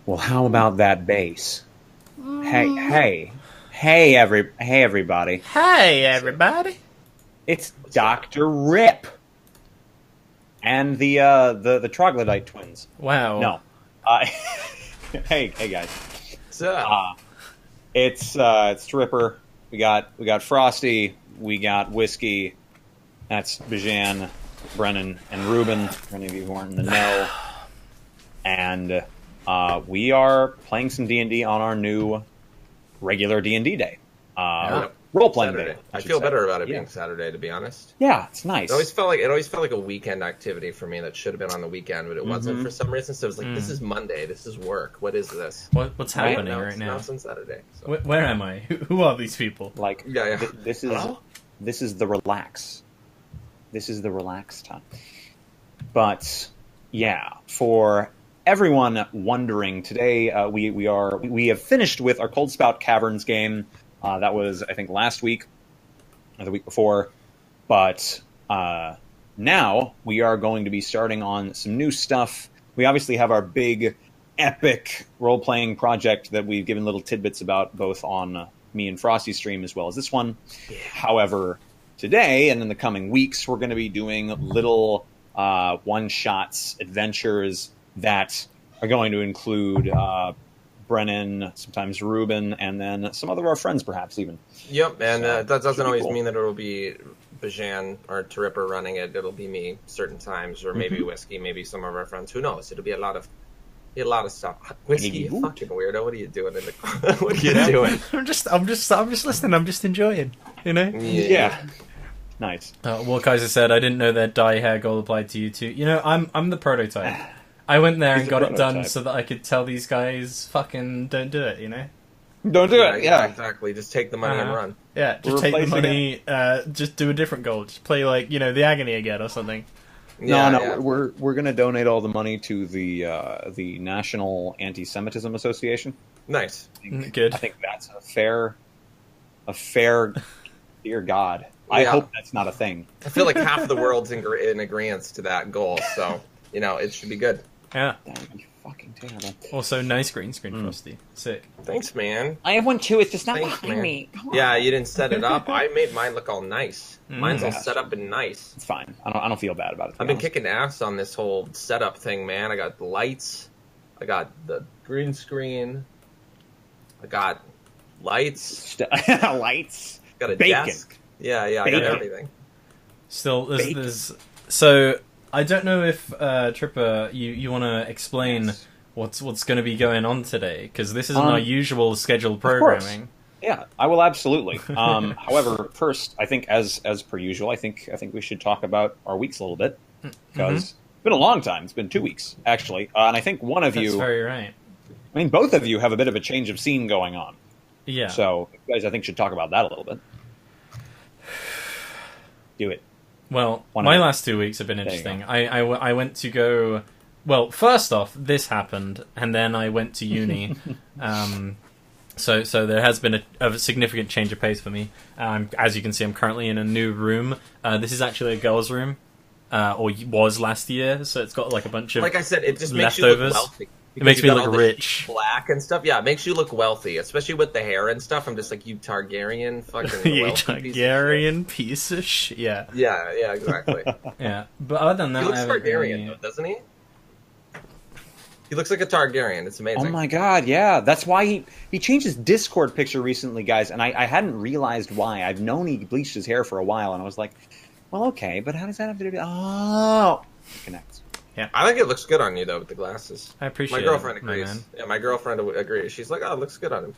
Well, how about that bass? Hey, Mm, hey, hey, everybody! Hey, what's up? everybody. It's What's up? Doctor Rip and the troglodyte twins. Wow. No, hey guys. What's up? Uh, it's Tripper. We got Frosty. We got Whiskey. That's Bajan, Brennan, and Ruben. For any of you who aren't in the know, and we are playing some D&D on our new regular D&D day. Yeah. Yep. Role playing day. Saturday. I should feel say. better about it Yeah. being Saturday, to be honest. Yeah, it's nice. It always felt like a weekend activity for me that should have been on the weekend, but it wasn't for some reason. So it was like, this is Monday. This is work. What is this? What's Right? happening Now right it's, now? it's on Saturday. So. Where am I? Who are these people? Like Yeah. this is Hello? this is the relax. This is the relax time. But yeah, for everyone wondering, today we have finished with our Cold Spout Caverns game. That was, I think, last week or the week before. But now we are going to be starting on some new stuff. We obviously have our big, epic role-playing project that we've given little tidbits about, both on me and Frosty's stream as well as this one. However, today and in the coming weeks, we're going to be doing little one-shots, adventures that are going to include Brennan, sometimes Ruben, and then some other of our friends, perhaps even. Yep, and So, that doesn't should be always cool. mean that it'll be Bajan or Taripper running it. It'll be me certain times, or maybe Whiskey, maybe some of our friends. Who knows? It'll be a lot of stuff. Whiskey, you Woot. fucking weirdo. What are you doing in the What are you doing? I'm just listening. I'm just enjoying. You know. Yeah. Nice. Well, Kaiser said, I didn't know that dye hair goal applied to you too. You know, I'm the prototype. I went there He's and the got it done prototype. so that I could tell these guys, fucking don't do it. You know. Don't do it. Yeah. exactly. Just take the money and Uh-huh. run. Yeah, just We're take the replacing money. Just do a different goal. Just play like the agony again or something. Yeah, No, yeah. we're gonna donate all the money to the National Anti-Semitism Association. Nice. Good. I think that's a fair. Dear God, I Yeah. hope that's not a thing. I feel like half of the world's in agreement to that goal, so it should be good. Yeah. That would be fucking terrible. Also, nice green screen, Frosty. Sick. Thanks, man. I have one too. It's just not Thanks, behind man. me. Come on. Yeah, you didn't set it up. I made mine look all nice. Mine's all Yeah. set up and nice. It's fine. I don't feel bad about it. to I've be been honest. kicking ass on this whole setup thing, man. I got the lights. I got the green screen. I got lights. Lights. Got a Bacon. desk. Yeah, I got Bacon. everything. Still, Bacon. there's so I don't know if Tripper, you want to explain Yes. what's going to be going on today, because this isn't Um, our usual scheduled course. programming. Yeah, I will absolutely. However, first, I think as per usual, I think we should talk about our weeks a little bit because it's been a long time. It's been 2 weeks actually, and I think one of That's you, very right. I mean, both of you have a bit of a change of scene going on. Yeah. So you guys, I think, should talk about that a little bit. Do it. Well, One my of- last 2 weeks have been you interesting. I went to go. Well, first off, this happened, and then I went to uni. So there has been a significant change of pace for me. As you can see, I'm currently in a new room. This is actually a girls' room, or was last year. So it's got like a bunch of Like I said, it just makes you look leftovers. wealthy. It makes Because me you got look all the rich. black and stuff. Yeah, it makes you look wealthy, especially with the hair and stuff. I'm just like, you Targaryen fucking You wealthy piece of shit. Targaryen piece of shit. Yeah, Yeah, exactly. yeah. But other than that, He looks I haven't Targaryen, really- though, doesn't he? He looks like a Targaryen. It's amazing. Oh my God, yeah. That's why he changed his Discord picture recently, guys, and I hadn't realized why. I've known he bleached his hair for a while, and I was like, well, okay, but how does that have to do with... Oh! It connects. I think it looks good on you, though, with the glasses. I appreciate My girlfriend it, my agrees. man. Yeah, my girlfriend agrees. She's like, oh, it looks good on him.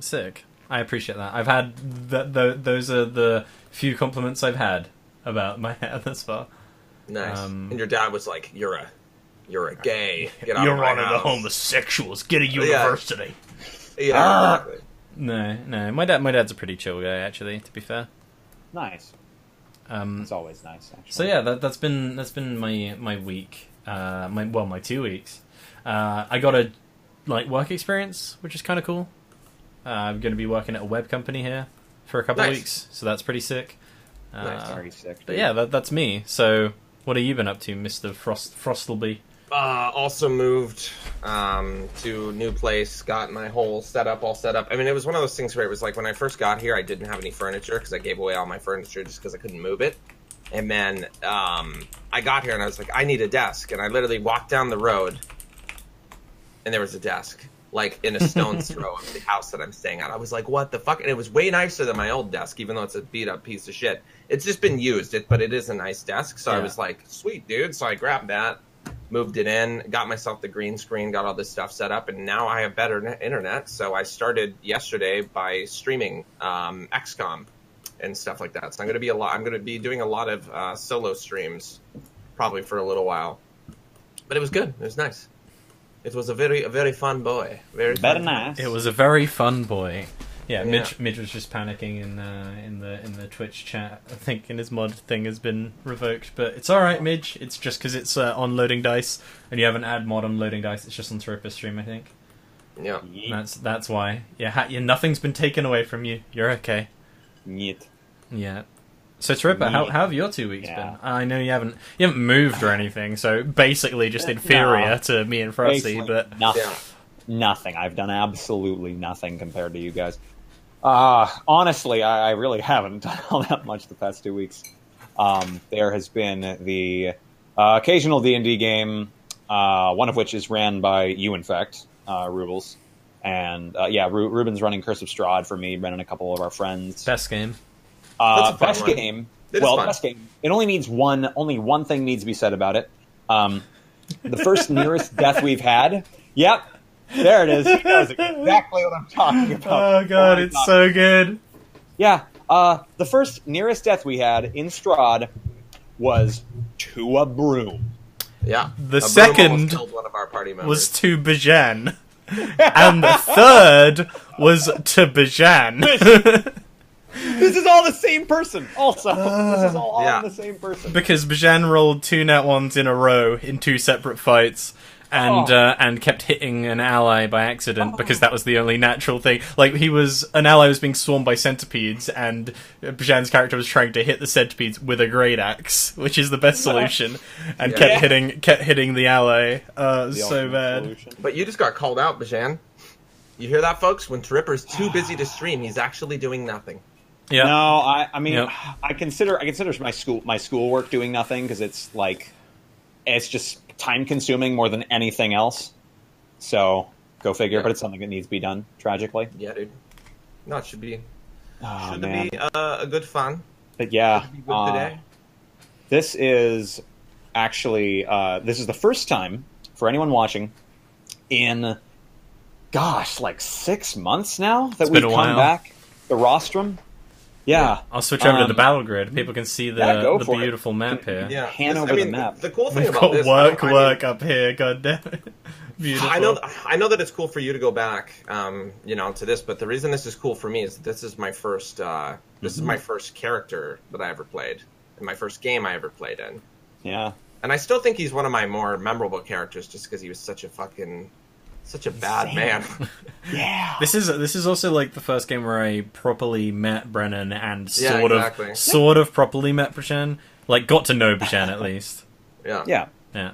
Sick. I appreciate that. I've had those are the few compliments I've had about my hair thus far. Nice. Um, And your dad was like, you're a gay. Get out You're of my one of the house." homosexuals. Get a Yeah. university. Yeah, exactly. No. My dad's a pretty chill guy, actually. To be fair. Nice. Um, It's always nice, actually. So yeah, that's been my week. My 2 weeks. I got a work experience, which is kind of cool. I'm going to be working at a web company here for a couple of Nice. weeks, so that's pretty sick. Nice. Very sick. But yeah, that's me. So what have you been up to, Mr. Frostleby? Also moved to new place, got my whole setup all set up. I mean, it was one of those things where it was like when I first got here, I didn't have any furniture because I gave away all my furniture just because I couldn't move it. And then I got here and I was like, I need a desk. And I literally walked down the road and there was a desk, like in a stone's throw of the house that I'm staying at. I was like, what the fuck? And it was way nicer than my old desk, even though it's a beat up piece of shit. It's just been used, but it is a nice desk. So I was like, sweet, dude. So I grabbed that, moved it in, got myself the green screen, got all this stuff set up, and now I have better internet. So I started yesterday by streaming XCOM and stuff like that. So I'm going to be doing a lot of solo streams, probably for a little while. But it was good. It was nice. It was a very fun boy. Very nice. It was a very fun boy. Yeah, Midge was just panicking in the Twitch chat. I think his mod thing has been revoked, but it's all right, Midge. It's just because it's on Loading Dice, and you have an ad mod on Loading Dice. It's just on Throper Stream, I think. Yeah, that's why. Yeah, nothing's been taken away from you. You're okay. Yeet. Yeah. So Tripper, how have your 2 weeks been? I know you haven't moved or anything, so basically just inferior to me and Frosty, but nothing. I've done absolutely nothing compared to you guys. Honestly, I really haven't done all that much the past 2 weeks. There has been the occasional D&D game, one of which is ran by you, in fact, Rubles. And Ruben's running Curse of Strahd for me, running a couple of our friends. Best game. Best game. Best game. It only needs only one thing needs to be said about it. The first nearest death we've had. Yep. There it is. He knows exactly what I'm talking about. Oh god, it's so good. Yeah. The first nearest death we had in Strahd was to a broom. Yeah. The second killed one of our party members. was to Bajan. And the third was to Bajan. This is all the same person, also. This is all the same person. Because Bajan rolled 2 nat 1s in a row in 2 separate fights. And kept hitting an ally by accident because that was the only natural thing. Like, an ally was being swarmed by centipedes, and Bajan's character was trying to hit the centipedes with a great axe, which is the best solution, and kept hitting the ally. So bad. Solution. But you just got called out, Bajan. You hear that, folks? When Tripper's too busy to stream, he's actually doing nothing. Yeah. No, I mean, I consider my schoolwork doing nothing because it's like, it's just time consuming more than anything else. So go figure. But it's something that needs to be done. Tragically. Yeah, dude. No, it should be. Should be a good fun. But yeah, should be good today. This is actually this is the first time for anyone watching in, like 6 months now that we've come back. The rostrum. Yeah. I'll switch over to the battle grid. People can see the beautiful map here. Yeah. Hand over the map. The cool thing We've about got this... work up here, god damn it. Beautiful. I know that it's cool for you to go back, to this, but the reason this is cool for me is that this is my first, is my first character that I ever played, and my first game I ever played in. Yeah. And I still think he's one of my more memorable characters, just because he was such a bad man. Yeah. This is also like the first game where I properly met Brennan and sort of properly met Bajan. Like, got to know Bajan at least. Yeah. Yeah. Yeah.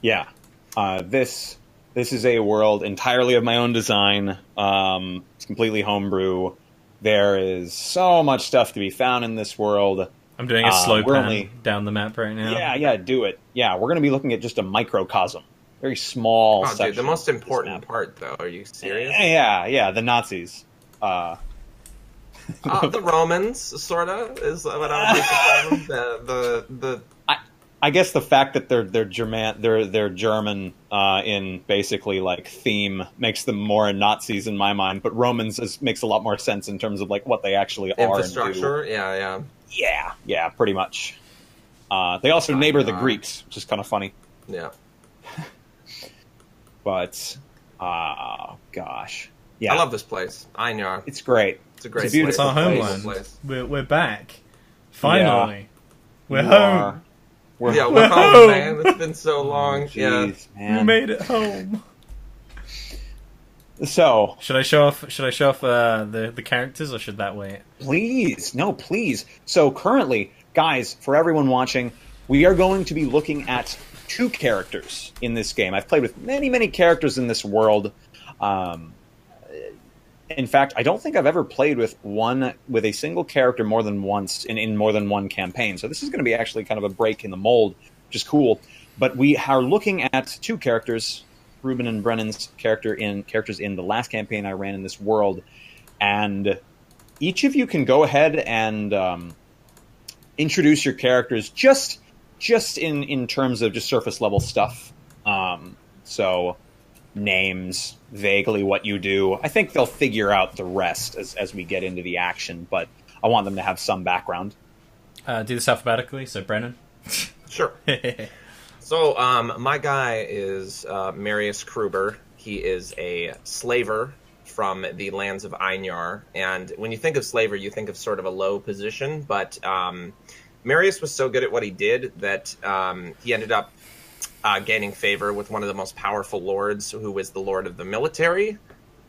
Yeah. This is a world entirely of my own design. It's completely homebrew. There is so much stuff to be found in this world. I'm doing a slow pan down the map right now. Yeah, do it. Yeah, we're going to be looking at just a microcosm. Very small section. Dude, the most important part, though. Are you serious? Yeah, the Nazis. The Romans, sort of, is what I would describe them. I guess the fact that they're German in basically like theme makes them more Nazis in my mind, but Romans makes a lot more sense in terms of like what they actually are. Infrastructure, yeah, pretty much. They also neighbor the Greeks, which is kind of funny. Yeah. But, gosh. Yeah. I love this place. I know. It's great. It's a great it's beautiful place. It's our homeland. We're back. Finally. Yeah. We're home. We're home, man. It's been so long. Jeez, man. We made it home. So, should I show off the characters, or should that wait? Please. No, please. So currently, guys, for everyone watching, we are going to be looking at 2 characters in this game. I've played with many, many characters in this world. In fact, I don't think I've ever played with a single character more than once in more than one campaign. So this is going to be actually kind of a break in the mold, which is cool. But we are looking at 2 characters, Ruben and Brennan's characters in the last campaign I ran in this world, and each of you can go ahead and introduce your characters just in terms of just surface level stuff. So names, vaguely what you do. I think they'll figure out the rest as we get into the action, but I want them to have some background. Do this alphabetically, so Brennan. Sure. So my guy is Marius Kruber. He is a slaver from the lands of Einar, and when you think of slaver, you think of sort of a low position, but Marius was so good at what he did that he ended up gaining favor with one of the most powerful lords, who was the lord of the military.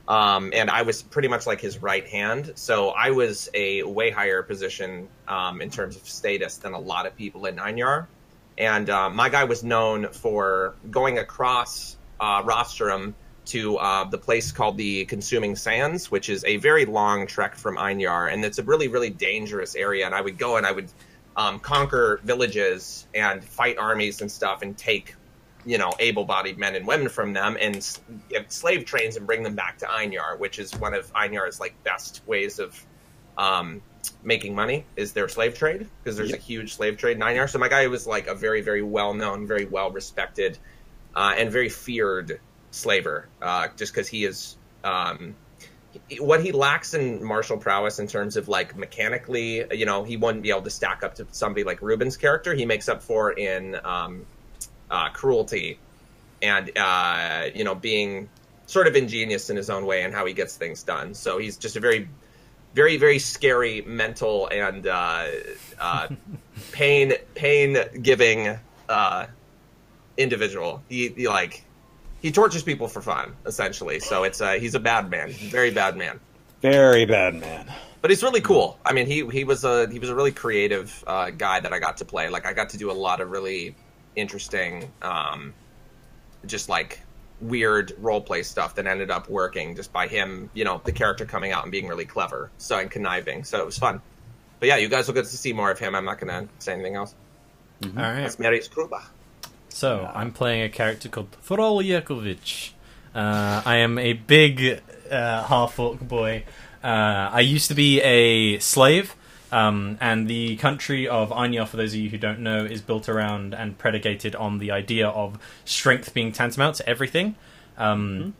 And I was pretty much like his right hand. So I was a way higher position in terms of status than a lot of people in Einar. And my guy was known for going across Rostrum to the place called the Consuming Sands, which is a very long trek from Einar. And it's a really, really dangerous area. And I would go and I would conquer villages and fight armies and stuff and take, able-bodied men and women from them and get slave trains and bring them back to Einar, which is one of Einar's best ways of making money is their slave trade, because there's a huge slave trade in Einar. So my guy was a very, very well-known, very well-respected, and very feared slaver, just because he is what he lacks in martial prowess in terms of mechanically, he wouldn't be able to stack up to somebody like Ruben's character. He makes up for in cruelty and being sort of ingenious in his own way and how he gets things done. So he's just a very, very, very scary mental and pain giving individual. He tortures people for fun, essentially. So he's a bad man, very bad man, very bad man. But he's really cool. I mean, he was a really creative guy that I got to play. I got to do a lot of really interesting, just weird role play stuff that ended up working just by him, the character coming out and being really clever, and conniving. So it was fun. But yeah, you guys will get to see more of him. I'm not going to say anything else. Mm-hmm. All right. That's Marius Kruber. So, I'm playing a character called Thrall Yakovich. I am a big half-orc boy. I used to be a slave, and the country of Anya, for those of you who don't know, is built around and predicated on the idea of strength being tantamount to everything. And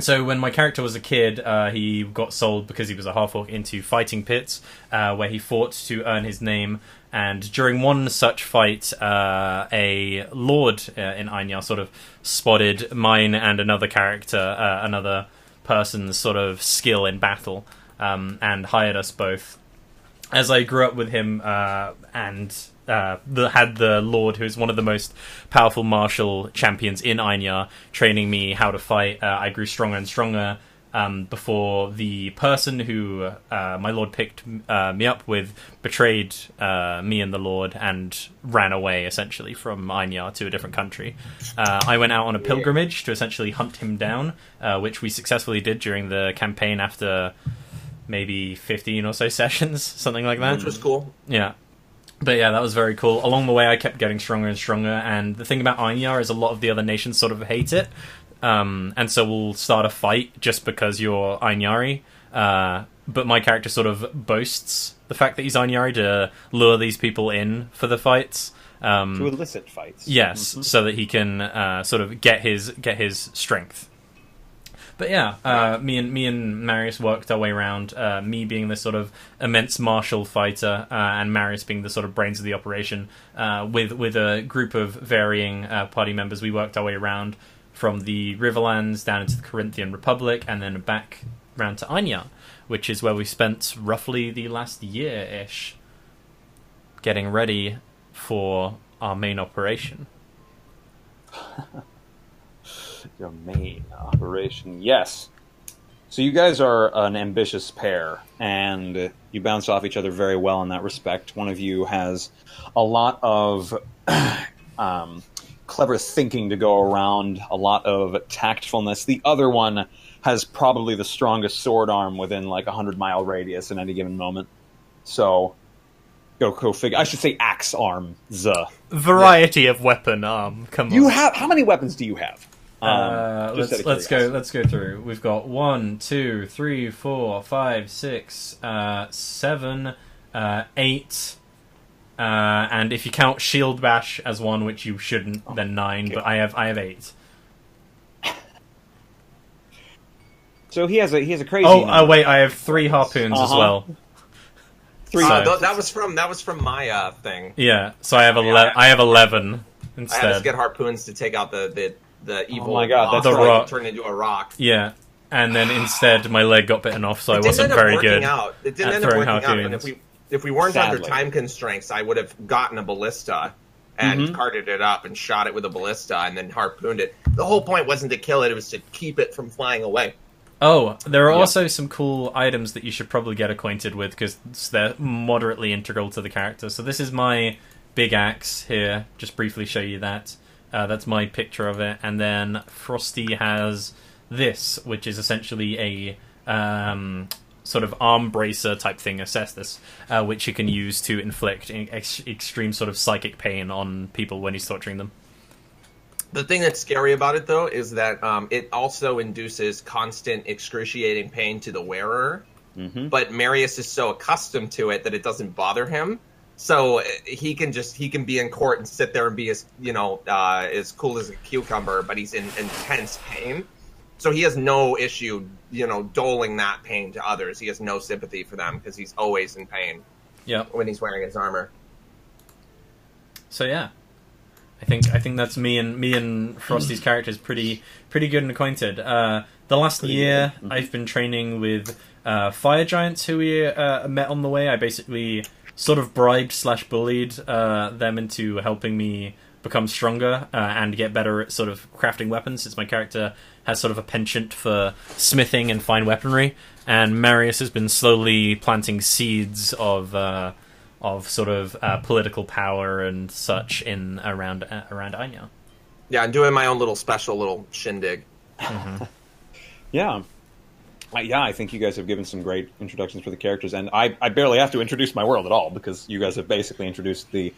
so when my character was a kid, he got sold because he was a half-orc into fighting pits, where he fought to earn his name. And during one such fight, a lord in Anya sort of spotted mine and another character, another person's sort of skill in battle, and hired us both. As I grew up with him and had the Lord, who is one of the most powerful martial champions in Anya, training me how to fight, I grew stronger and stronger. Before the person who my Lord picked me up with betrayed me and the Lord and ran away, essentially, from Einar to a different country. I went out on a pilgrimage to essentially hunt him down, which we successfully did during the campaign after maybe 15 or so sessions, something like that. Which was cool. Yeah. But yeah, that was very cool. Along the way, I kept getting stronger and stronger, and the thing about Einar is a lot of the other nations sort of hate it. And so we'll start a fight just because you're Ainari. But my character sort of boasts the fact that he's Ainari to lure these people in for the fights. To elicit fights. Yes, so that he can sort of get his strength. But yeah, me and Marius worked our way around. Me being this sort of immense martial fighter, and Marius being the sort of brains of the operation. With a group of varying party members, we worked our way around from the Riverlands down into the Corinthian Republic, and then back round to Anya, which is where we spent roughly the last year-ish getting ready for our main operation. Your main operation, yes. So you guys are an ambitious pair, and you bounce off each other very well in that respect. One of you has a lot of clever thinking to go around, a lot of tactfulness. The other one has probably the strongest sword arm within like 100-mile radius in any given moment. So, go figure. I should say axe arm. Variety of weapon arm. Come on. How many weapons do you have? Let's go through. We've got 1, 2, 3, 4, 5, 6, 7, 8. And if you count shield bash as one, which you shouldn't, then 9. Okay. But I have 8. So he has a crazy. Oh wait, I have 3 harpoons as well. 3. That was from my thing. Yeah, so I have 11. I have 11 instead. I had to get harpoons to take out the evil. Oh my god, that's a rock. Turned into a rock. Yeah, and then instead my leg got bitten off, so I wasn't very good. It didn't end up working out. And if we weren't under time constraints, I would have gotten a ballista and carted it up and shot it with a ballista and then harpooned it. The whole point wasn't to kill it; it was to keep it from flying away. Oh, there are also some cool items that you should probably get acquainted with because they're moderately integral to the character. So this is my big axe here. Just briefly show you that. That's my picture of it. And then Frosty has this, which is essentially a sort of arm bracer type thing, assess this, which you can use to inflict extreme sort of psychic pain on people when he's torturing them. The thing that's scary about it, though, is that it also induces constant excruciating pain to the wearer. But Marius is so accustomed to it that it doesn't bother him. So he can be in court and sit there and be as cool as a cucumber, but he's in intense pain. So he has no issue, doling that pain to others. He has no sympathy for them because he's always in pain. Yeah, when he's wearing his armor. So yeah. I think that's me and Frosty's characters pretty good and acquainted. The last year, I've been training with fire giants who we met on the way. I basically sort of bribed/bullied them into helping me become stronger and get better at sort of crafting weapons, since my character has sort of a penchant for smithing and fine weaponry. And Marius has been slowly planting seeds of sort of political power and such in around Einjar. Yeah, I'm doing my own little shindig. Yeah. I think you guys have given some great introductions for the characters, and I barely have to introduce my world at all, because you guys have basically introduced the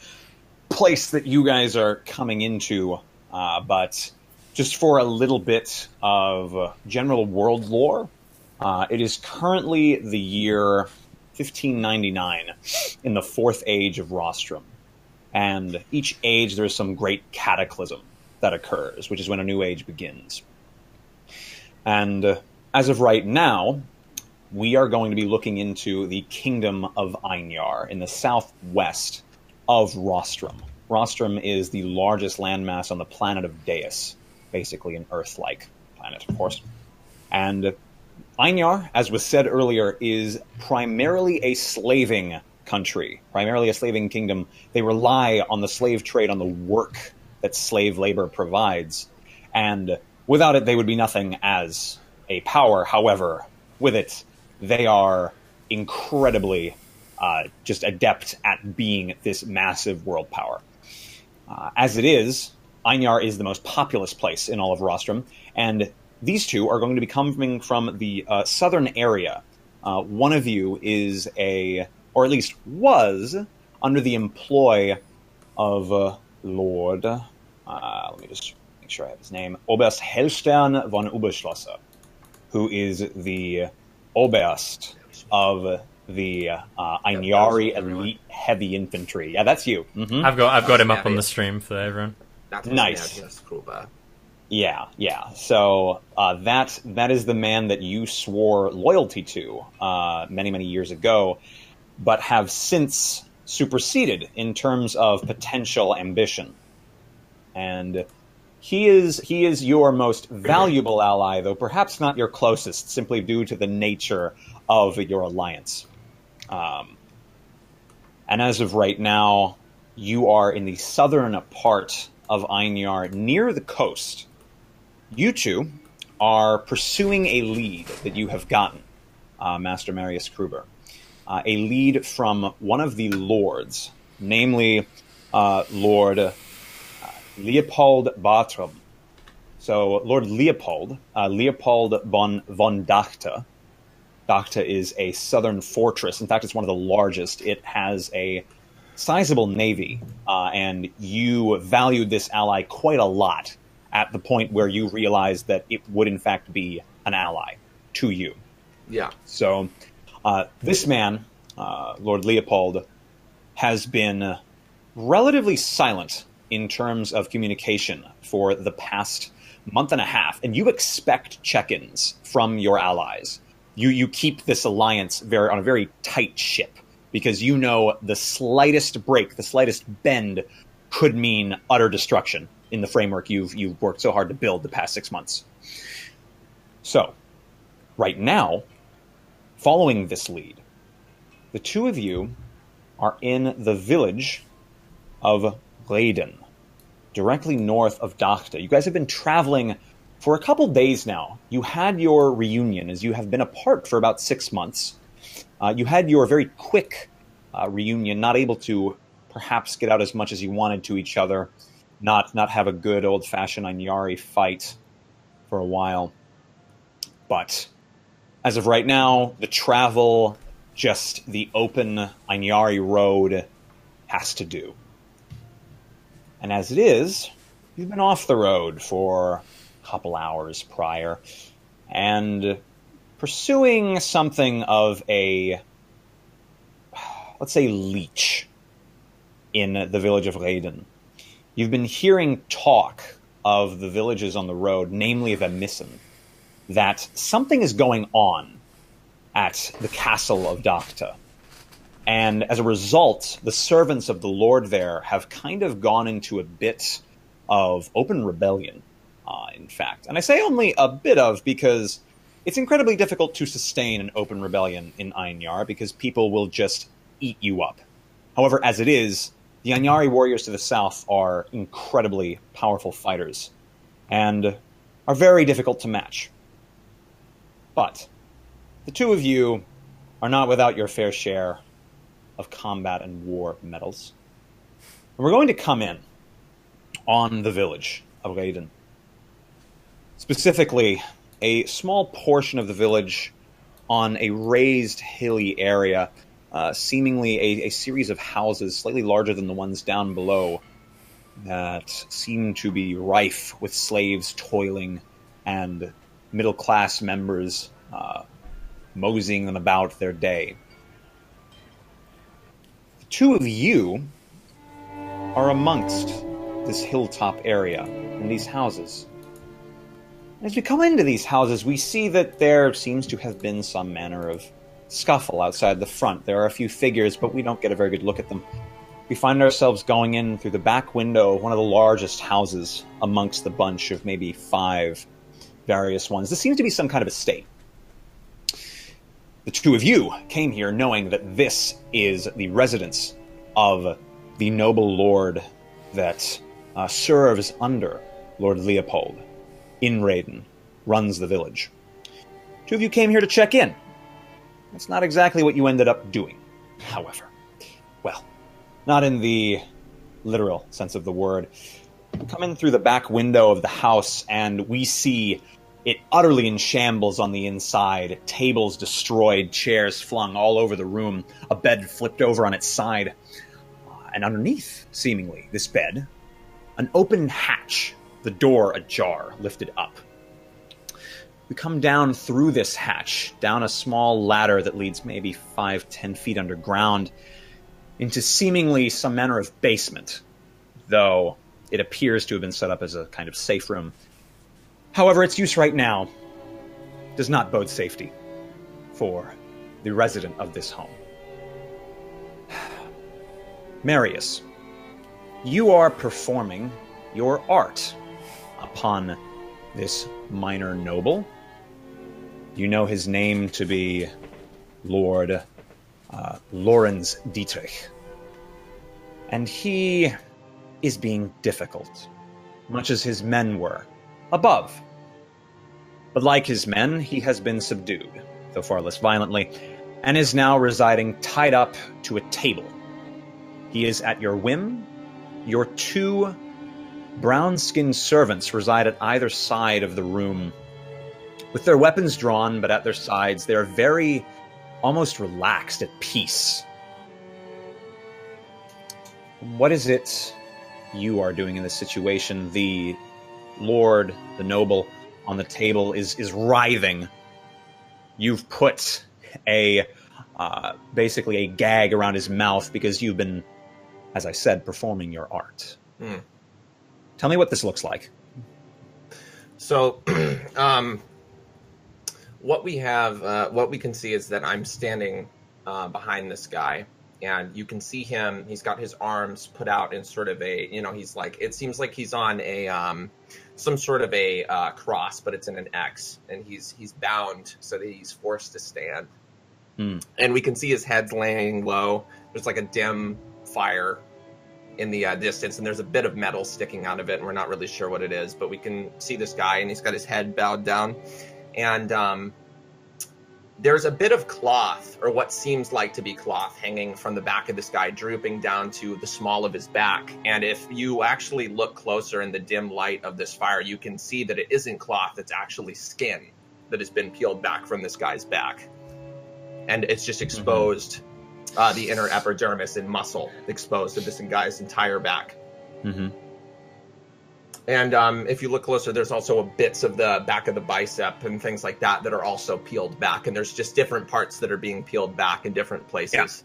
place that you guys are coming into, but just for a little bit of general world lore, it is currently the year 1599 in the 4th age of Rostrum. And each age there's some great cataclysm that occurs, which is when a new age begins. And as of right now, we are going to be looking into the kingdom of Einjar in the southwest of Rostrum. Rostrum is the largest landmass on the planet of Deus, basically an Earth-like planet, of course. And Einjar, as was said earlier, is primarily a slaving country, primarily a slaving kingdom. They rely on the slave trade, on the work that slave labor provides, and without it they would be nothing as a power. However, with it, they are incredibly just adept at being this massive world power. As it is, Einjar is the most populous place in all of Rostrum, and these two are going to be coming from the southern area. One of you is or at least was, under the employ of Lord, let me just make sure I have his name, Oberst Hellstern von Oberschlosser, who is the Oberst of the Einjari Elite Heavy Infantry. Yeah, that's you. Mm-hmm. I've got him up on the stream for everyone. Nice. Yeah. So that is the man that you swore loyalty to many, many years ago, but have since superseded in terms of potential ambition. And he is your most valuable ally, though perhaps not your closest, simply due to the nature of your alliance. And as of right now, you are in the southern part of Einjar, near the coast. You two are pursuing a lead that you have gotten, Master Marius Kruber. A lead from one of the lords, namely Lord Leopold Bartram. So Lord Leopold, Leopold von Dachte. Dachte is a southern fortress. In fact, it's one of the largest. It has a sizable navy, and you valued this ally quite a lot at the point where you realized that it would in fact be an ally to you. Yeah. So this man, Lord Leopold, has been relatively silent in terms of communication for the past month and a half, and you expect check-ins from your allies. You keep this alliance on a very tight ship, because you know the slightest break, the slightest bend could mean utter destruction in the framework you've worked so hard to build the past 6 months. So, right now, following this lead, the two of you are in the village of Reden, directly north of Dachte. You guys have been traveling for a couple days now. You had your reunion, as you have been apart for about 6 months. You had your very quick reunion, not able to perhaps get out as much as you wanted to each other, not have a good old-fashioned Ainari fight for a while. But as of right now, the travel, just the open Ainari road, has to do. And as it is, you've been off the road for a couple hours prior, and pursuing something of a, let's say, leech in the village of Reden. You've been hearing talk of the villages on the road, namely of Emissen, that something is going on at the castle of Dachte. And as a result, the servants of the Lord there have kind of gone into a bit of open rebellion, in fact. And I say only a bit of because it's incredibly difficult to sustain an open rebellion in Ainjar because people will just eat you up. However, as it is, the Ainari warriors to the south are incredibly powerful fighters and are very difficult to match. But the two of you are not without your fair share of combat and war medals. And we're going to come in on the village of Reden. Specifically, a small portion of the village on a raised hilly area, seemingly a series of houses slightly larger than the ones down below that seem to be rife with slaves toiling and middle-class members moseying them about their day. The two of you are amongst this hilltop area and these houses. As we come into these houses, we see that there seems to have been some manner of scuffle outside the front. There are a few figures, but we don't get a very good look at them. We find ourselves going in through the back window of one of the largest houses amongst the bunch of maybe 5 various ones. This seems to be some kind of estate. The two of you came here knowing that this is the residence of the noble lord that serves under Lord Leopold in Reden, runs the village. Two of you came here to check in. That's not exactly what you ended up doing, however. Well, not in the literal sense of the word. We come in through the back window of the house, and we see it utterly in shambles on the inside. Tables destroyed, chairs flung all over the room, a bed flipped over on its side. And underneath, seemingly, this bed, an open hatch, the door ajar, lifted up. We come down through this hatch, down a small ladder that leads maybe 5-10 feet underground, into seemingly some manner of basement, though it appears to have been set up as a kind of safe room. However, its use right now does not bode safety for the resident of this home. Marius, you are performing your art upon this minor noble. You know his name to be Lord Lorenz Dietrich. And he is being difficult, much as his men were, above. But like his men, he has been subdued, though far less violently, and is now residing tied up to a table. He is at your whim. Your two brown-skinned servants reside at either side of the room, with their weapons drawn, but at their sides they are very almost relaxed, at peace. What is it you are doing in this situation? The lord, the noble, on the table is writhing. You've put basically a gag around his mouth because you've been, as I said, performing your art. Tell me what this looks like. So, what we have, what we can see is that I'm standing behind this guy, and you can see him. He's got his arms put out in sort of a, he's like, it seems like he's on a some sort of a cross, but it's in an X, and he's bound so that he's forced to stand. And we can see his head's laying low. There's like a dim fire in the distance, and there's a bit of metal sticking out of it, and we're not really sure what it is, but we can see this guy, and he's got his head bowed down, and there's a bit of cloth, or what seems like to be cloth, hanging from the back of this guy, drooping down to the small of his back. And if you actually look closer in the dim light of this fire, you can see that it isn't cloth, it's actually skin that has been peeled back from this guy's back. And it's just exposed, the inner epidermis and muscle exposed to this guy's entire back. And if you look closer, there's also bits of the back of the bicep and things like that that are also peeled back. And there's just different parts that are being peeled back in different places.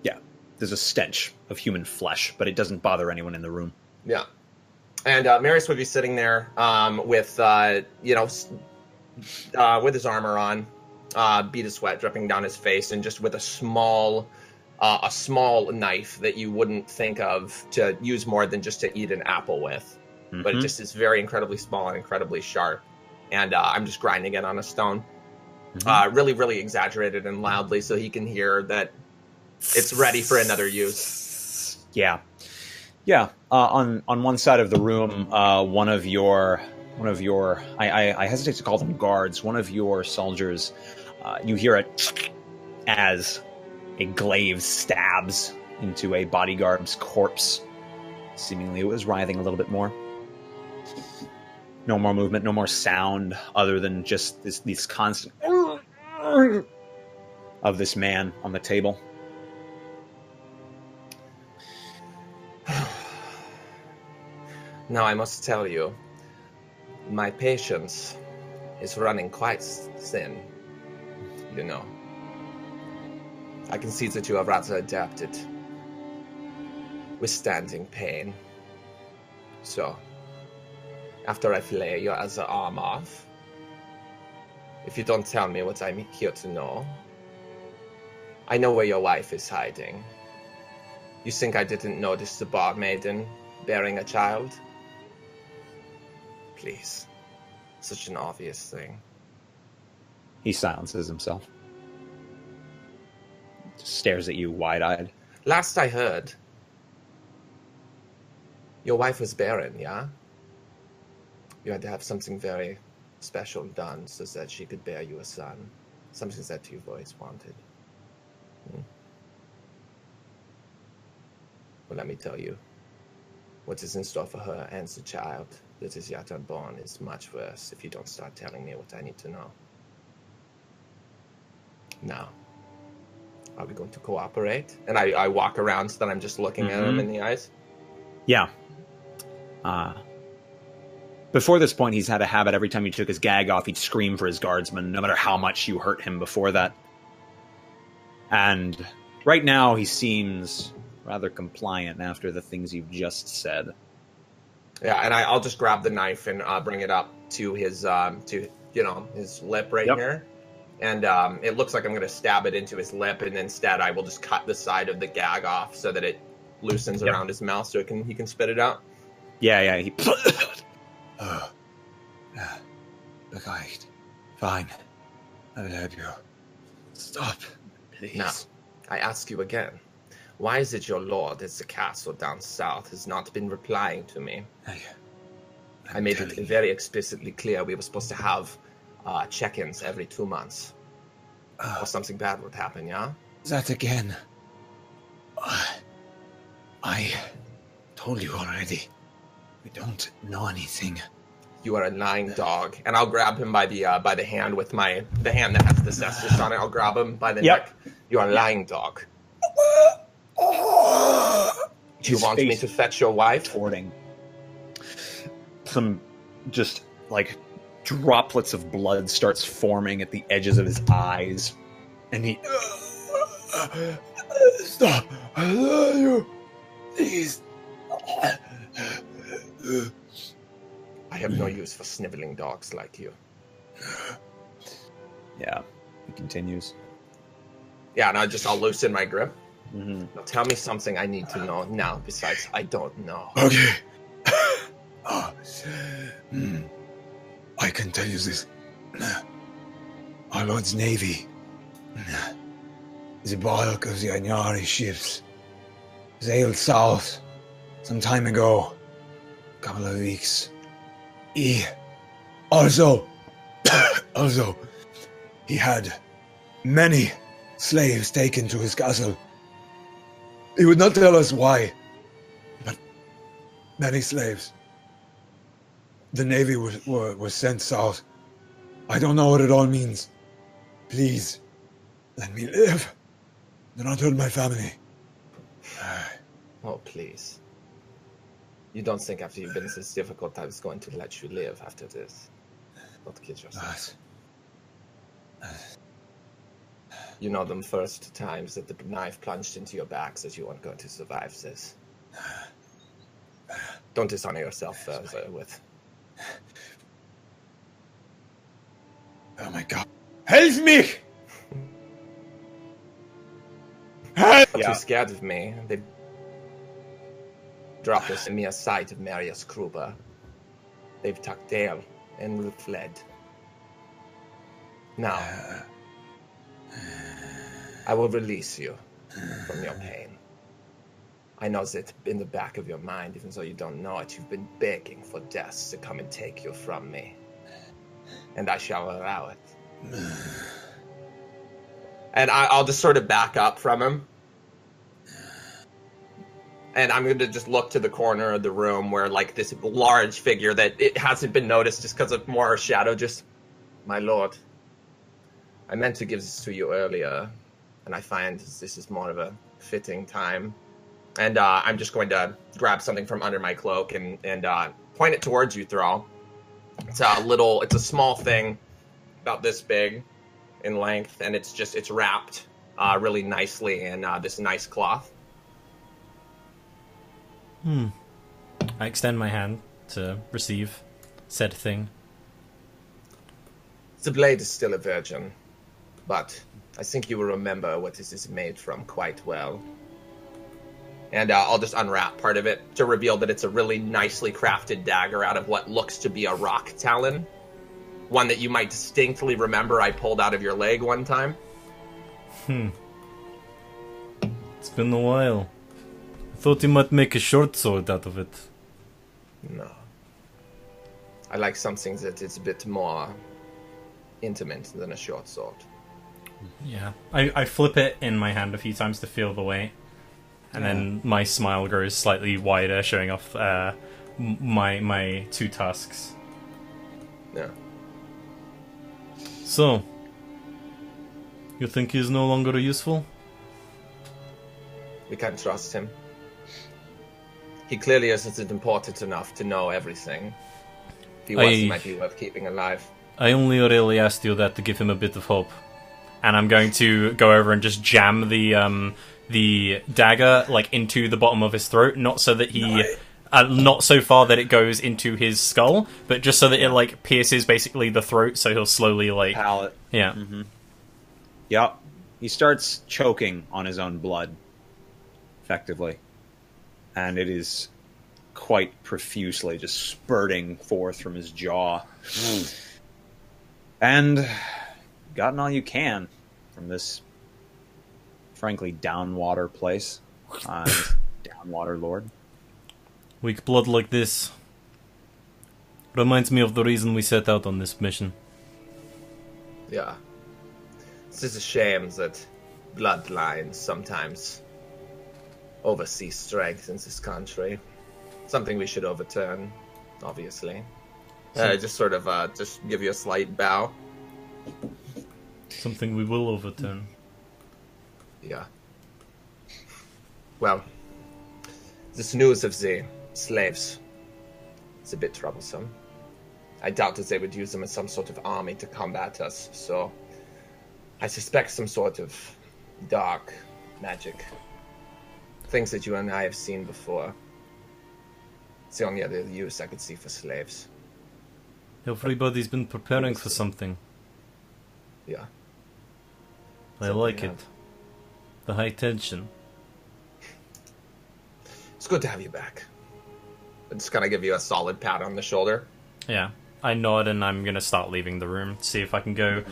Yeah. There's a stench of human flesh, but it doesn't bother anyone in the room. Yeah. And Marius would be sitting there with, with his armor on, bead of sweat dripping down his face, and just with a small knife that you wouldn't think of to use more than just to eat an apple with. But it just is very incredibly small and incredibly sharp. And I'm just grinding it on a stone. Really, really exaggerated and loudly so he can hear that it's ready for another use. Yeah. On one side of the room, one of your I hesitate to call them guards, one of your soldiers, you hear it as a glaive stabs into a bodyguard's corpse. Seemingly it was writhing a little bit more. No more movement, no more sound, other than just this constant of this man on the table. Now I must tell you, my patience is running quite thin. I can see that you are rather adept at withstanding pain. So, after I fillet your other arm off, if you don't tell me what I'm here to know, I know where your wife is hiding. You think I didn't notice the bar maiden bearing a child? Please. Such an obvious thing. He silences himself. Just stares at you wide-eyed. Last I heard, your wife was barren, yeah? You had to have something very special done so that she could bear you a son. Something that you've always wanted. Well, let me tell you, what is in store for her and the child that is yet unborn is much worse if you don't start telling me what I need to know. Now, are we going to cooperate? And I walk around so that I'm just looking at him in the eyes. Yeah. Before this point, he's had a habit. Every time he took his gag off, he'd scream for his guardsmen, no matter how much you hurt him before that. And right now, he seems rather compliant after the things you've just said. Yeah, and I'll just grab the knife and bring it up to his his lip right here. And it looks like I'm going to stab it into his lip, and instead I will just cut the side of the gag off so that it loosens around his mouth so he can spit it out. Yeah, he... Begeicht. Fine. I will help you. Stop, please. Now, I ask you again. Why is it your lord at the castle down south has not been replying to me? I made it very explicitly clear we were supposed to have check-ins every 2 months. Or something bad would happen, yeah? That again. I told you already. We don't know anything. You are a lying dog. And I'll grab him by the hand with the hand that has the cestus on it. I'll grab him by the neck. You are a lying dog. Do you want me to fetch your wife? Torting. Some just like droplets of blood starts forming at the edges of his eyes, and he Stop! I love you! Please! I have no use for sniveling dogs like you. Yeah, he continues. Yeah, and I'll loosen my grip. Mm-hmm. Now tell me something I need to know now, besides I don't know. Okay. I can tell you this. Our Lord's Navy. The bulk of the Anyari ships sailed south some time ago. A couple of weeks. He also he had many slaves taken to his castle. He would not tell us why, but many slaves. The Navy was sent south. I don't know what it all means. Please, let me live. Do not hurt my family. Oh, please. You don't think after you've been this difficult, I was going to let you live after this? Don't kid yourself. You know them first times that the knife plunged into your back says you weren't going to survive this. Don't dishonor yourself further with... Oh my God. Help me! Help! Too scared of me. They dropped us in mere sight of Marius Kruber. They've tucked tail and fled. Now, I will release you from your pain. I know that in the back of your mind, even though you don't know it, you've been begging for death to come and take you from me. And I shall allow it. And I'll just sort of back up from him. And I'm going to just look to the corner of the room where, like, this large figure that it hasn't been noticed just because of more shadow, just... My lord, I meant to give this to you earlier, and I find this is more of a fitting time. And I'm just going to grab something from under my cloak and point it towards you, Thrall. It's a small thing, about this big in length, and it's wrapped really nicely in this nice cloth. I extend my hand to receive said thing. The blade is still a virgin, but I think you will remember what this is made from quite well. And I'll just unwrap part of it to reveal that it's a really nicely crafted dagger out of what looks to be a rock talon. One that you might distinctly remember I pulled out of your leg one time. It's been a while. I thought you might make a short sword out of it. No. I like something that is a bit more intimate than a short sword. Yeah. I flip it in my hand a few times to feel the weight. And then my smile grows slightly wider, showing off my two tusks. Yeah. So, you think he's no longer useful? We can't trust him. He clearly isn't important enough to know everything. If he was, he might be worth keeping alive. I only really asked you that to give him a bit of hope. And I'm going to go over and just jam the dagger like into the bottom of his throat, not so that he not so far that it goes into his skull, but just so that it like pierces basically the throat, so he'll slowly like palate. Yeah. Mm-hmm. Yep. He starts choking on his own blood, effectively, and it is quite profusely just spurting forth from his jaw. And gotten all you can from this frankly downwater place. Downwater lord. Weak blood like this reminds me of the reason we set out on this mission. Yeah. It's just a shame that bloodlines sometimes oversee strength in this country. something we should overturn, obviously. Just sort of just give you a slight bow. Something we will overturn. Yeah. Well, this news of the slaves is a bit troublesome. I doubt that they would use them as some sort of army to combat us, so I suspect some sort of dark magic. Things that you and I have seen before. It's the only other use I could see for slaves. Everybody's been preparing for something. Yeah. I like it. The high tension. It's good to have you back. I'm just gonna give you a solid pat on the shoulder. Yeah. I nod and I'm gonna start leaving the room. See if I can go,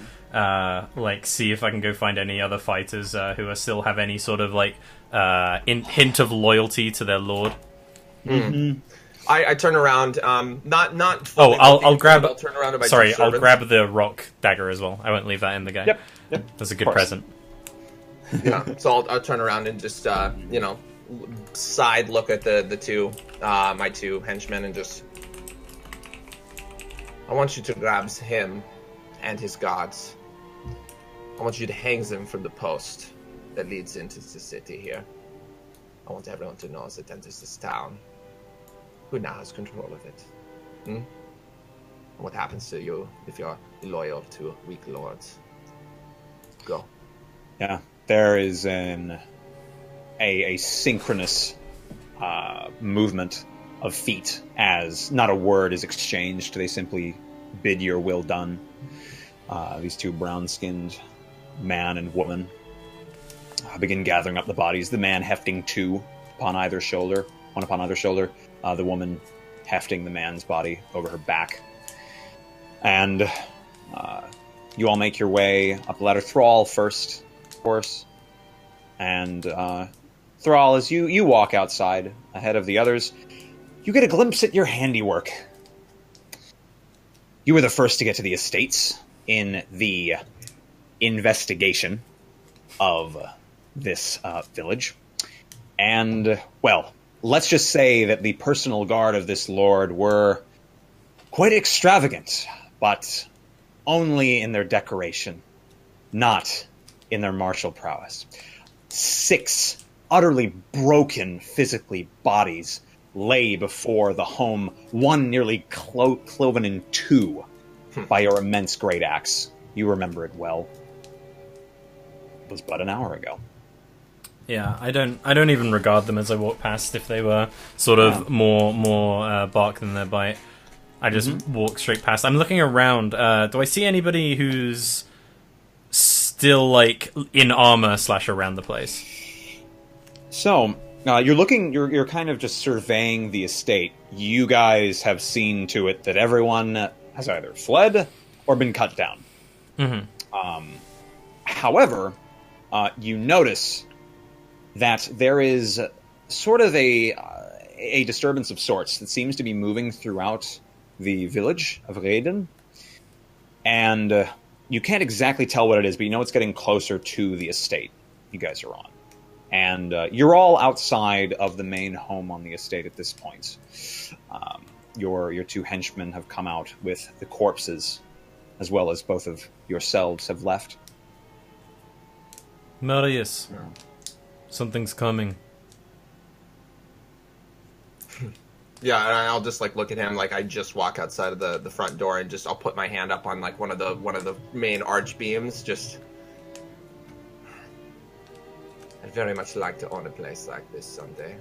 see if I can go find any other fighters who are still have any sort of hint of loyalty to their lord. Mm-hmm. I turn around, not. Oh, I'll grab. I'll turn around. Sorry, I'll grab the rock dagger as well. I won't leave that in the game. Yep. That's a good present. Yeah. So I'll turn around and just side look at the two, my two henchmen, and just. I want you to grab him and his guards. I want you to hang them from the post that leads into the city here. I want everyone to know as it enters this town who now has control of it. And what happens to you if you're loyal to weak lords? Go. Yeah, there is a synchronous movement of feet as not a word is exchanged. They simply bid your will done. These two brown-skinned man and woman begin gathering up the bodies. The man hefting one upon either shoulder. The woman hefting the man's body over her back. And you all make your way up the ladder. Thrall first, of course. And Thrall, as you walk outside ahead of the others, you get a glimpse at your handiwork. You were the first to get to the estates in the investigation of this village. And, well, let's just say that the personal guard of this lord were quite extravagant, but only in their decoration, not in their martial prowess. 6 utterly broken physically bodies lay before the home, one nearly cloven in 2 by your immense great axe. You remember it well. It was but an hour ago. Yeah, I don't even regard them as I walk past if they were sort of more bark than their bite. I just walk straight past. I'm looking around. Do I see anybody who's still in armor / around the place? So, you're kind of just surveying the estate. You guys have seen to it that everyone has either fled or been cut down. Mm-hmm. However, you notice that there is sort of a disturbance of sorts that seems to be moving throughout the village of Reden. And you can't exactly tell what it is, but you know it's getting closer to the estate you guys are on. And you're all outside of the main home on the estate at this point. Your 2 henchmen have come out with the corpses, as well as both of yourselves have left. Marius, something's coming. Yeah, and I'll just look at him I just walk outside of the front door, and I'll put my hand up on one of the main arch beams. Just, I'd very much like to own a place like this someday.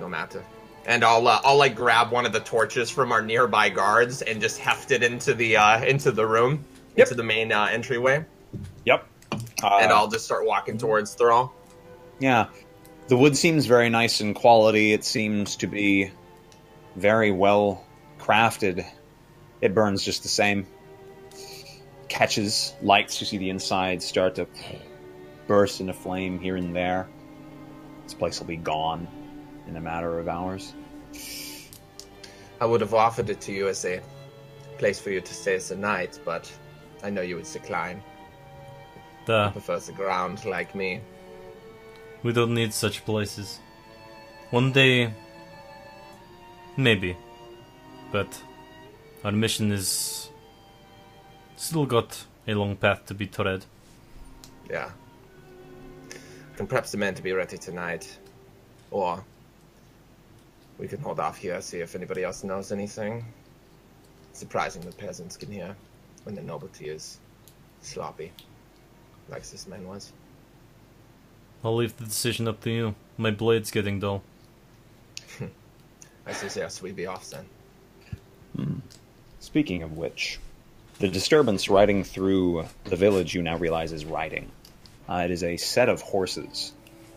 No matter. And I'll grab one of the torches from our nearby guards and just heft it into the room, into the main entryway. Yep. And I'll just start walking towards Thrall. Yeah. The wood seems very nice in quality. It seems to be very well crafted. It burns just the same. Catches lights. You see the inside start to burst into flame here and there. This place will be gone in a matter of hours. I would have offered it to you as a place for you to stay as a night, but I know you would decline. Prefers the ground like me. We don't need such places. One day, maybe. But our mission is still got a long path to be tread. Yeah. And perhaps the men to be ready tonight. Or we can hold off here, see if anybody else knows anything. Surprising that peasants can hear when the nobility is sloppy, like this man was. I'll leave the decision up to you. My blade's getting dull. I suggest we be off then. Speaking of which, the disturbance riding through the village you now realize is riding. It is a set of horses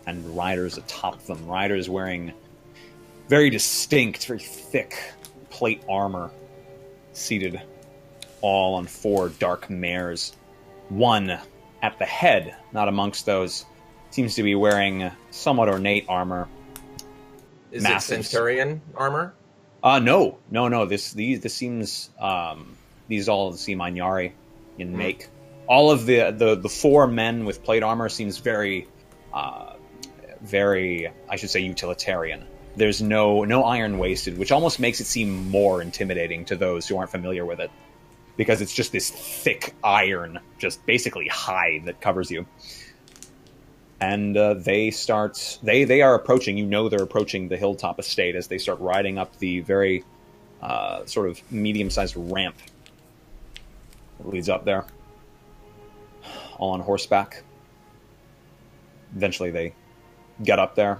and riders atop them. Riders wearing very distinct, very thick plate armor, seated all on 4 dark mares. One at the head, not amongst those, seems to be wearing somewhat ornate armor. Is Massive. it Centurion armor? No. This seems these all seem Anyari in make. All of the 4 men with plate armor seems very, I should say, utilitarian. There's no iron wasted, which almost makes it seem more intimidating to those who aren't familiar with it, because it's just this thick iron, just basically hide that covers you. And they are approaching. You know they're approaching the hilltop estate as they start riding up the very sort of medium-sized ramp that leads up there, all on horseback. Eventually they get up there,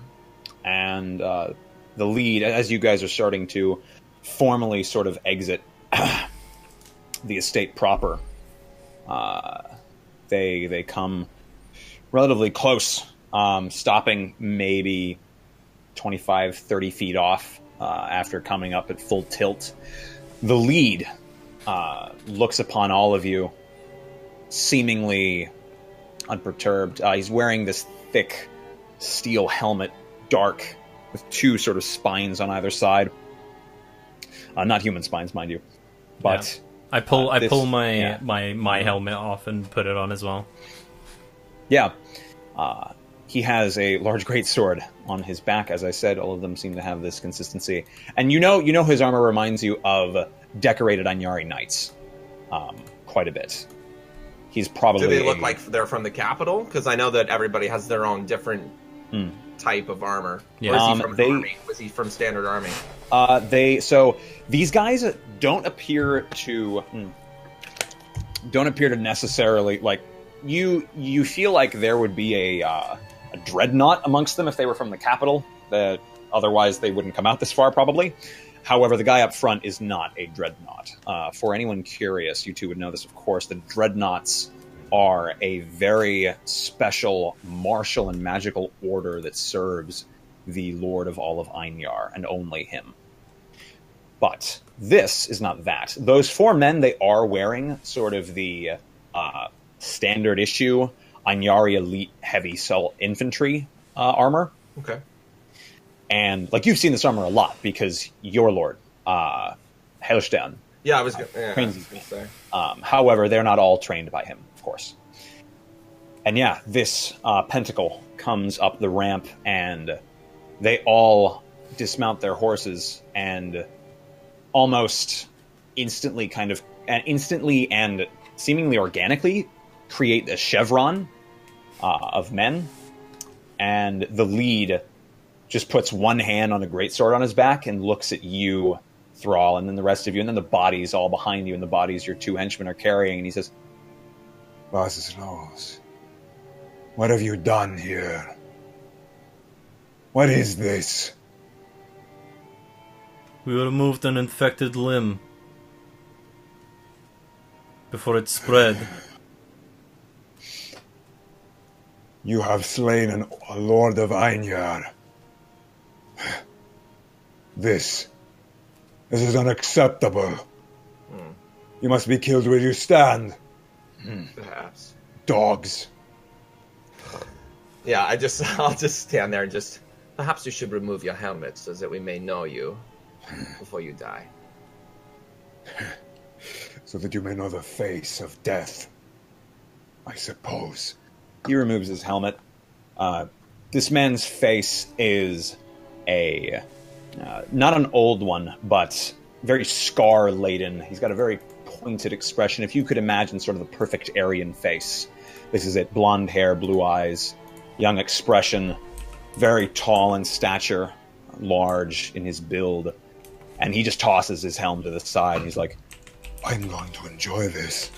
and the lead, as you guys are starting to formally sort of exit the estate proper, they come relatively close, stopping maybe 25, 30 feet off after coming up at full tilt. The lead looks upon all of you, seemingly unperturbed. He's wearing this thick steel helmet, dark, with 2 sort of spines on either side. Not human spines, mind you. But I pull my helmet off and put it on as well. Yeah. He has a large greatsword on his back. As I said, all of them seem to have this consistency. And you know his armor reminds you of decorated Anyari knights quite a bit. He's probably... Do they look like they're from the capital? Because I know that everybody has their own different type of armor. Yeah. Or is he from army? Was he from standard army? So these guys don't appear to necessarily, like, you feel like there would be a dreadnought amongst them if they were from the capital. Otherwise they wouldn't come out this far, probably. However, the guy up front is not a dreadnought. For anyone curious, you two would know this, of course. The dreadnoughts are a very special martial and magical order that serves the Lord of all of Ainyar, and only him. But this is not that. Those 4 men, they are wearing sort of the standard issue Anyari Elite Heavy Cell Infantry armor. Okay. And, like, you've seen this armor a lot, because your lord, Helstern, Yeah, I was going to say. however, they're not all trained by him, of course. And yeah, this pentacle comes up the ramp, and they all dismount their horses, and almost instantly and seemingly organically create a chevron of men. And the lead just puts one hand on a greatsword on his back and looks at you, Thrall, and then the rest of you, and then the bodies all behind you, and the bodies your 2 henchmen are carrying, and he says, Vasislos, what have you done here? What is this? We removed an infected limb before it spread. You have slain a lord of Ainyar. This is unacceptable. You must be killed where you stand. Perhaps. Dogs. Yeah, I'll just stand there and just... Perhaps you should remove your helmet so that we may know you before you die. So that you may know the face of death, I suppose. He removes his helmet. This man's face is not an old one, but very scar-laden. He's got a very pointed expression. If you could imagine sort of the perfect Aryan face. This is it. Blonde hair, blue eyes, young expression, very tall in stature, large in his build. And he just tosses his helm to the side. He's like, I'm going to enjoy this.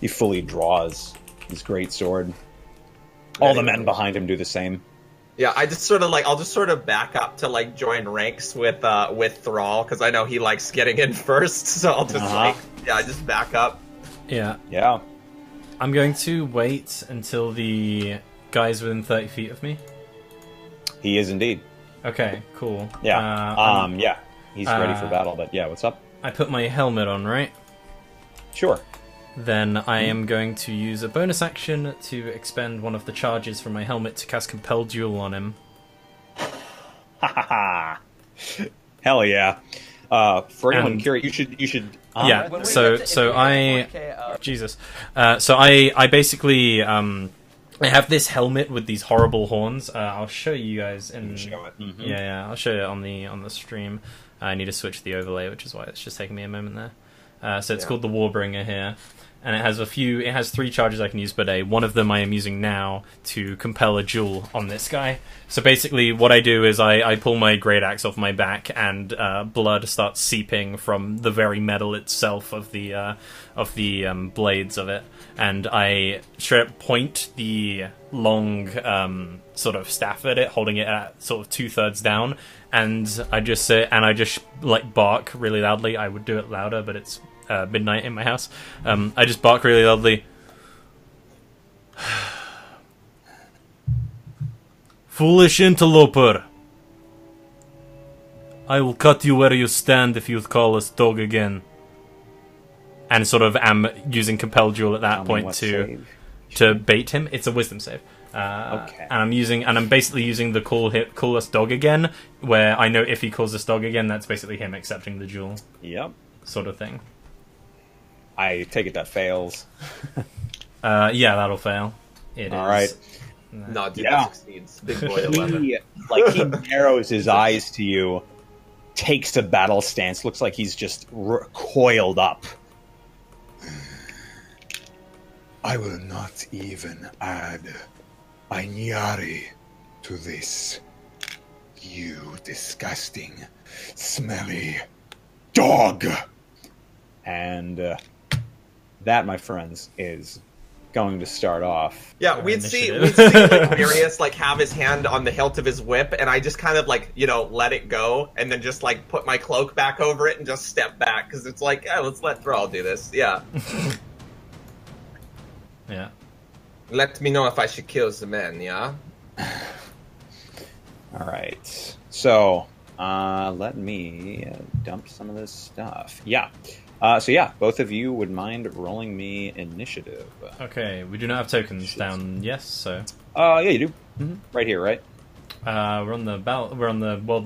he fully draws his great sword. All the men behind him do the same. Yeah, I just sort of like I'll just sort of back up to like join ranks with Thrall because I know he likes getting in first, so I'll just I just back up. Yeah. Yeah. I'm going to wait until the guy's within 30 feet of me. He is indeed. Okay, cool. Yeah. Yeah. He's ready for battle, but yeah, what's up? I put my helmet on, right? Sure. Then I am going to use a bonus action to expend one of the charges from my helmet to cast Compel Duel on him. Ha ha ha. Hell yeah. For anyone curious, you should. Yeah. So I basically I have this helmet with these horrible horns. I'll show you guys in. Show it. Mm-hmm. Yeah. I'll show you on the stream. I need to switch the overlay, which is why it's just taking me a moment there. So it's called the Warbringer here. And it has 3 charges I can use per day. One of them I am using now to compel a duel on this guy. So basically what I do is I pull my great axe off my back and blood starts seeping from the very metal itself of the blades of it. And I straight up point the long sort of staff at it, holding it at sort of 2/3 down. And I just like bark really loudly. I would do it louder, but it's midnight in my house. I just bark really loudly. Foolish interloper! I will cut you where you stand if you call us dog again. And sort of am using Compel Duel at that point to bait him. It's a wisdom save. Okay. And I'm basically using the call us dog again, where I know if he calls us dog again, that's basically him accepting the duel. Yep. Sort of thing. I take it that fails. Yeah, that'll fail. All right. No, dude, that succeeds. Big boy 11. He narrows his eyes to you, takes a battle stance, looks like he's just coiled up. I will not even add Ainyari to this. You disgusting, smelly dog! And that, my friends, is going to start off. Yeah, we'd see like Marius like have his hand on the hilt of his whip, and I just kind of like let it go, and then just like put my cloak back over it and just step back because it's like let's let Thrall do this. Yeah. Yeah. Let me know if I should kill the man. Yeah. All right. So let me dump some of this stuff. Yeah. Both of you would mind rolling me initiative. Okay, we do not have tokens down. Yes, so. Yeah, you do. Mm-hmm. Right here, right? We're on the world